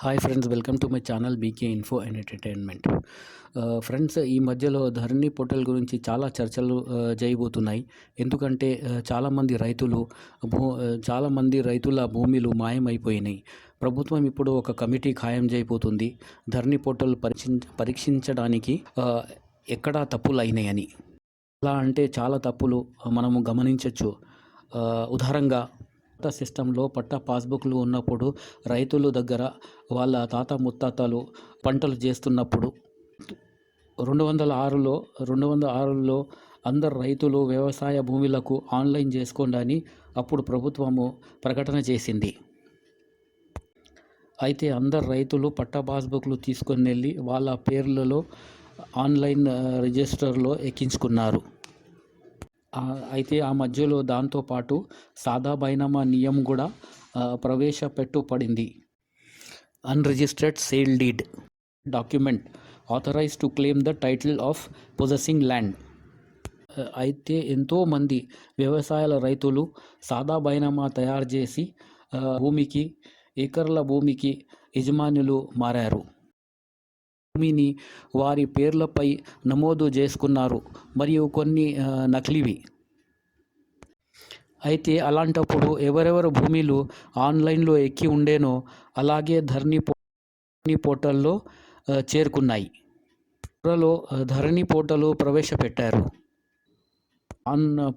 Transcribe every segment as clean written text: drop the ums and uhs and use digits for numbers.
Hi friends, welcome to my channel BK info and entertainment. Friends, ఈ మధ్యలో ధరణి portal గురించి చాలా చర్చలు చేయబోతున్నాయి. ఎందుకంటే చాలామంది రైతుల భూమిలు మాయమైపోయినాయి. ప్రభుత్వం ఇప్పుడు ఒక కమిటీ ఖాయం చేయబోతుంది ధరణి పోర్టల్ పరీక్షించడానికి ఎక్కడా తప్పులు అయినాయని. ఎలా అంటే చాలా తప్పులు మనము గమనించవచ్చు. ఉదాహరణగా సిస్టంలో పట్టా పాస్బుక్లు ఉన్నప్పుడు రైతుల దగ్గర వాళ్ళ తాత ముత్తాతలు పంటలు చేస్తున్నప్పుడు 2006లో అందరు రైతులు వ్యవసాయ భూములకు ఆన్లైన్ చేసుకోండి అని అప్పుడు ప్రభుత్వము ప్రకటన చేసింది. అయితే అందరు రైతులు పట్టా పాస్బుక్లు తీసుకొని వెళ్ళి వాళ్ళ పేర్లలో ఆన్లైన్ రిజిస్టర్లో ఎక్కించుకున్నారు. అయితే ఆ మధ్యలో దాంతోపాటు సాదా బైనామా నియమం కూడా ప్రవేశపెట్టబడింది. Unregistered sale deed document authorise to claim the title of possessing land. అయితే ఎంతోమంది వ్యవసాయ రైతులు సాదా బైనామా తయారు చేసి ఎకర్ల భూమికి యజమానులు మారారు. భూమిని వారి పేర్లపై నమోదు చేసుకున్నారు, మరియు కొన్ని నకిలీవి. అయితే అలాంటప్పుడు ఎవరెవరు భూమిలు ఆన్లైన్లో ఎక్కి ఉండేనో అలాగే ధరణి పోర్టల్లో చేరుకున్నాయి. త్వరలో ధరణి పోర్టల్ ప్రవేశపెట్టారు.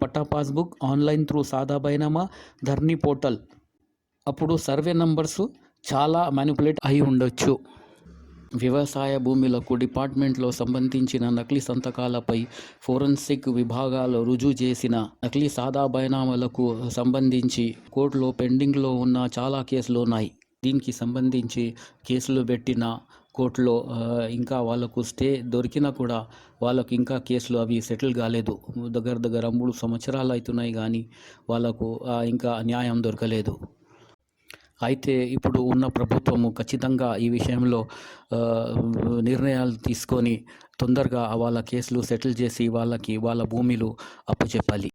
పట్టా పాస్బుక్ ఆన్లైన్ త్రూ సాదా బైనామా ధరణి పోర్టల్. అప్పుడు సర్వే నంబర్స్ చాలా మ్యానిపులేట్ అయి ఉండొచ్చు. వ్యవసాయ భూములకు డిపార్ట్మెంట్లో సంబంధించిన నకిలీ సంతకాలపై ఫోరెన్సిక్ విభాగాలు రుజువు చేసిన నకిలీ సాదా బైనామాలకు సంబంధించి కోర్టులో పెండింగ్లో ఉన్న చాలా కేసులు ఉన్నాయి. దీనికి సంబంధించి కేసులు పెట్టిన కోర్టులో ఇంకా వాళ్ళకు స్టే దొరికినా కూడా వాళ్ళకు ఇంకా కేసులు అవి సెటిల్ కాలేదు. దగ్గర 3 సంవత్సరాలు అవుతున్నాయి, కానీ వాళ్ళకు ఇంకా న్యాయం దొరకలేదు. అయితే ఇప్పుడు ఉన్న ప్రభుత్వము ఖచ్చితంగా ఈ విషయంలో నిర్ణయాలు తీసుకొని తొందరగా వాళ్ళ కేసులు సెటిల్ చేసి వాళ్ళ భూములు అప్పచెప్పాలి.